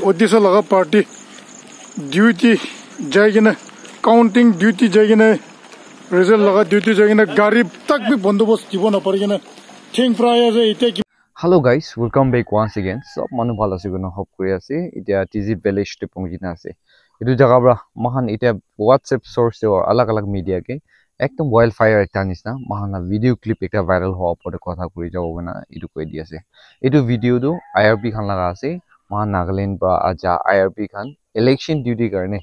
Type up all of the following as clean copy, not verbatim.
उद्देश्य लगा party duty जाएगी ना काउंटिंग ड्यूटी जाएगी ना रिजल्ट लगा ड्यूटी जाएगी ना गाड़ी तक भी बंदोबस्त जीवन ना पड़ेगी ना थिंक प्राय से इतने Hello guys, welcome back once again. So manu bhala ase kono hope kuri ase itia TZ village te pongina ase etu jaga bra mahan itia WhatsApp source or alag alag media ke ekdom wildfire ekta nisna mahan na video clip ekta viral ho opor kotha kuri jabo na etu koi di ase etu video do IRB khan laga ase mahan Nagaland ba aja IRB khan election duty karne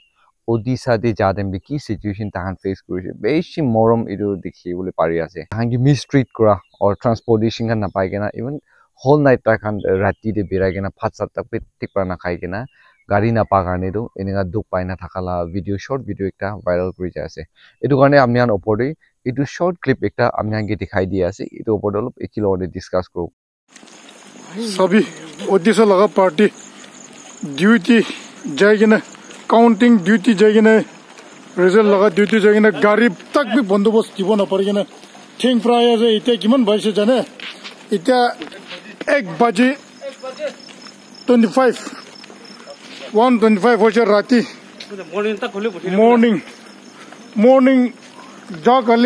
Odisha de jadem de ki situation tahan face kuri beshi morom etu dikhi bole pari ase tahan ki mistreat kora or transportation kan na pai kena even whole night ta khan rati de birai kena phat sat tak tik pa na khai kena gari na pa karne do enga duk pai na thakala video short video ekta viral kuri ja ase etu karne amnian opor de etu short clip ekta amnian ge dikhai di ase etu opor de olop ekilo de discuss kro सभी उद्देश्य लगा party duty जाएगी ना counting duty जाएगी ना result लगा duty जाएगी ना गाड़ी तक भी बंदोबस्त जीवन ना पड़ेगी ना थिंक प्राय से इतने किमन भाई से जाने इतना 1:25 1:25 हो जाए राती मॉर्निंग जा कल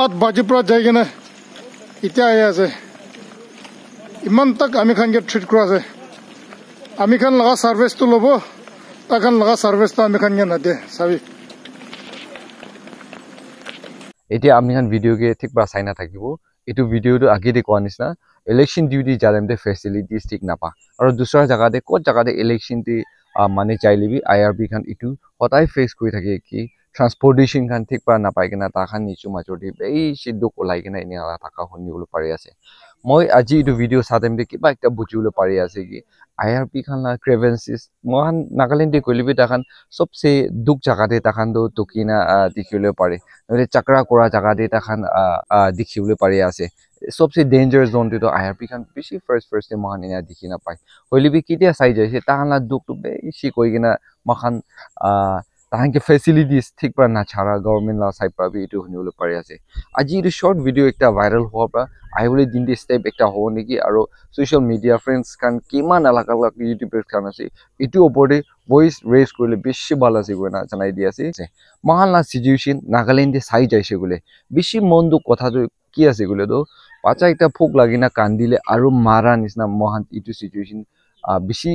8 बजे पर जाएगी ना इतना आया से इमान तक आमी खान के ट्रीट करा से आमी खान लगा सर्विस तो लोबो ताकन लगा सर्विस तो आमी खान के ना दे सभी এতিয়া আমি খান ভিডিও কে ঠিক বা চাই না থাকিব এটু ভিডিও তো আগে দে কোৱা নিছনা ইলেকশন ডিউটি জালেম দে ফেসিলিটিজ ঠিক নাপা আৰু দুসৰা জায়গা দে কোত জায়গা দে ইলেকশন টি মানে চাইলিবি আইআৰবি খান ইটু হতাই ফেস কৰি থাকে কি ট্রান্সপোর্টেশন খান ঠিক পা না পাই কেনা তা খান নিচু মাজদি এই সিদ্ধ কোলাই কেনা ইনি আলা টাকা হনিবলে পাৰি আছে মই আজি ইটু ভিডিও সাদেম দে কিবা একটা বুজিবলে পাৰি আছে কি আইআরবি খান না ক্রেভেন্সিস মহান নাগালেন্ড দে কইলিবি তা খান সবসে দুক জায়গা দে তা খান দো টকিনা দেখিবলে পাৰি নলে চাকৰা কৰা জায়গা দে তা খান দেখিবলে পাৰি আছে सबसे डेंजर जोन तो आईआरपी खान बेसी फर्स्ट महान इना देखि ना पाए होलिबि कितिया साइ जाइसे ताहानला दुख तो बेसी कोइगिना मखान ताहान के फैसिलिटीज ठीक पर ना छारा गवर्नमेंट ला साइड पर भी इटु हनिबले पारि आसे আজি इटु शॉर्ट वीडियो एकटा वायरल होआ पर आइबले दिन दे स्टेप एकटा हो नेकी आरो सोशल मीडिया फ्रेंड्स खान किमान अलग अलग यूट्यूबर्स खान आसे इटु ओपरदे वॉइस रेस करले बेसी भाला से गना जनाइ दि आसे महानला सिचुएशन नागालैंड दे साइ जाइसे गले बेसी मन्दु कथा तो কি আছে গলে তো পাচা একটা ফুক লাগি না কান্দিলে আৰু মারা নিছনা মহান ইটু সিচুয়েশন বেশি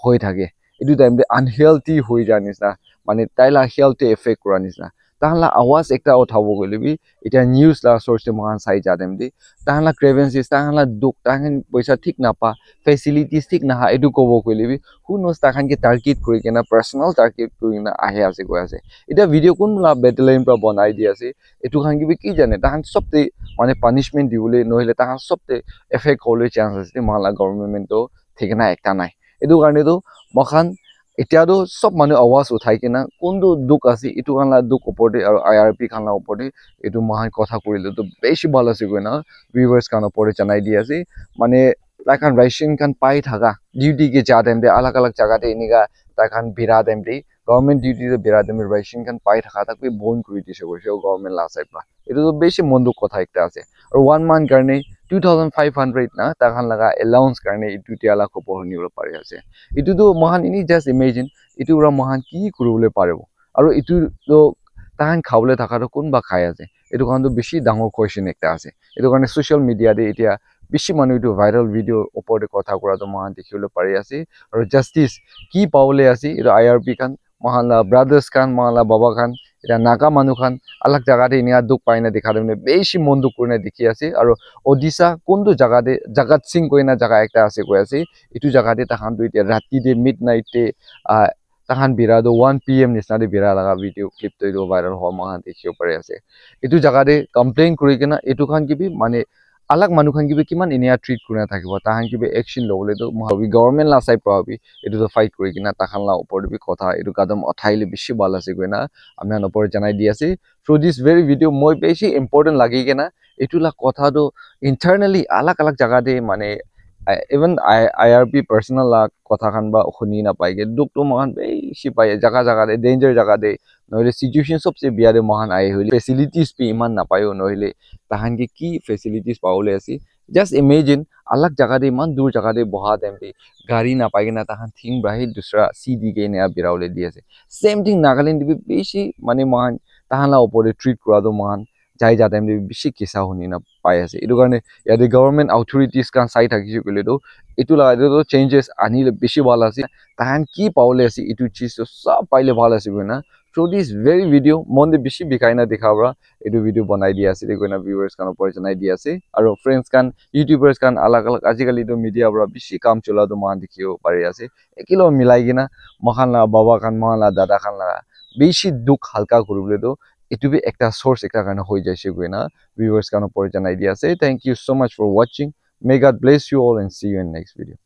হৈ থাকে ইটু টাইম দে আনহেলথি হৈ যায় নিছনা মানে তাইলা হেলথে এফেক্ট কৰা নিছনা তাহলা আওয়াজ একটা উঠাব গলিবি এটা নিউজ লা সোর্সে মহান সাই যাদেম দি তাহলা ক্রেভেন্সিস তাহলা দুক তাহন পয়সা ঠিক না পা ফ্যাসিলিটিজ ঠিক না এটু কব গলিবি হু নোস তাখান কে টার্গেট কৰি কেনা পাৰ্সোনাল টাৰ্গেট কৰি না আহে আছে গৈ আছে এটা ভিডিও কোন লা বেটেলাইন পৰা বনাই দি আছে এটু খান কি জানে তাহান সবতে মানে পানিশমেন্ট দিবলে নহলে তাহান সবতে এফেক্ট হলে চান্স আছে মালা গভর্নমেন্ট তো ঠিকনা একটা নাই এটু কাৰণে তো মখান এতিয়াতো সব মানে আওয়াজ উঠাই কেনা কোনটো দুখ আছে ইটু খানলা দুখ ওপৰতে আৰু আইআৰপি খানলা ওপৰতে এটু মহান কথা কৰিলে তো বেছি ভাল আছে গৈ না ভিউয়াৰ্স খান ওপৰতে জানাই দি আছে মানে তাকান রাইশন খান পাই থাকা ডিউটি কে যা দেম দে अलग अलग জায়গাতে ইনিগা তাকান বিরা দেম দে গভর্নমেন্ট ডিউটি তে বিরা দেম রাইশন খান পাই থাকা তাকবি বন কৰি দিছে গৈছে গভর্নমেন্ট লা সাইড পা এটু তো বেছি মন্দুক কথা একটা আছে আৰু 1 মান্থ কাৰণে 2500 না তাকান লাগা অ্যালাউন্স কাৰণে ইটু তিয়ালা খবৰ নিবলে পাৰি আছে ইটু তো মহান ইনি জাস্ট ইমেজিন ইটু ৰা মহান কি কৰিবলে পাৰিব আৰু ইটু তো তাহান খাবলে থাকাটো কোনবা খাই আছে এটু কাৰণ তো বেছি ডাঙৰ কোৱেশ্চন একটা আছে এটু কাৰণে সোশ্যাল মিডিয়া দে এতিয়া বেছি মানুহ ইটু ভাইৰাল ভিডিও ওপৰতে কথা কৰাটো মহান দেখিবলে পাৰি আছে আৰু জাস্টিস কি পাবলে আছে ইটো আইআরপি খান মহানলা ব্রাদার্স খান মহানলা বাবা খান এটা নাগা মানুহ খান अलग জায়গাতে ইনিয়া দুখ পাইনা দেখা দেনে বেছি মন দুখ কৰিনা দেখি আছে আৰু ওডিশা কোনটো জায়গাতে জগত সিং কইনা জায়গা একটা আছে কৈ আছে ইটু জায়গাতে তাহান দুই ৰাতি দে মিডনাইটে তাহান বিৰাদো 1 PM নিছনাতে বিৰা লাগা ভিডিও ক্লিপ তৈলো ভাইৰাল হওয়া মহান দেখিও পাৰি আছে ইটু জায়গাতে কমপ্লেইন কৰি কেনা ইটু খান কিবি মানে अलग মানুহ খান কিবি কিমান ইনিয়া ট্রিট কৰিনা থাকিব তাহান কিবি একশন লবলে তো মহাবি গভৰ্নমেন্ট লা সাইড পাবি এটু তো ফাইট কৰি কিনা তাহানলা ওপৰবি কথা এটু কাদম অথাইলে বেছি ভাল আছে কইনা আমি ওপৰ জানাই দি আছে থ্ৰু দিস ভেরি ভিডিও মই বেছি ইম্পর্টেন্ট লাগি কেনা এটুলা কথা তো ইন্টারনালি अलग अलग জায়গাতে মানে even IRB personal la kotha khan ba khuni na pai ge duk to mohan beshi pai jaga jaga de danger jaga de noile situation sobse biare mohan ai hoile facilities pe iman na payo noile tahan ge ki facilities paule asi just imagine আলাগ জায়গা দে ইমান দূৰ জায়গা দে বহা টাইমতে গাড়ী নাপাই কিনা তাহান থিং বাহি দুসৰা চিডি কে নেয়া বিৰাউলে দি আছে সেম থিং নাগালেণ্ড দিবি বেছি মানে মহান তাহালা ওপৰে ট্ৰিট কৰাটো মহান যাই যা টাইম বেছি কেঁচা শুনি না পাই আছে এইটো কাৰণে ইয়াতে গভৰ্ণমেণ্ট অথৰিটিজ কান চাই থাকিছে কলেতো এইটো লাগাটো চেঞ্জেছ আনিলে বেছি ভাল আছে তাহান কি পাওলে আছে এইটো চিজটো সব পাইলে ভাল আছে না through this very video monde bishi bikai na dekhabra edu video banai dia ase koina viewers kan opor janai dia ase aro friends kan youtubers kan alag alag ajikali do media bra bishi kam chola do man dikhiyo pari ase ekilo milai gina mohan la baba kan mohan la dada kan la bishi duk halka kuribole do etu bi ekta source ekta kana hoi jaise koina viewers kan opor janai dia ase thank you so much for watching may god bless you all and see you in next video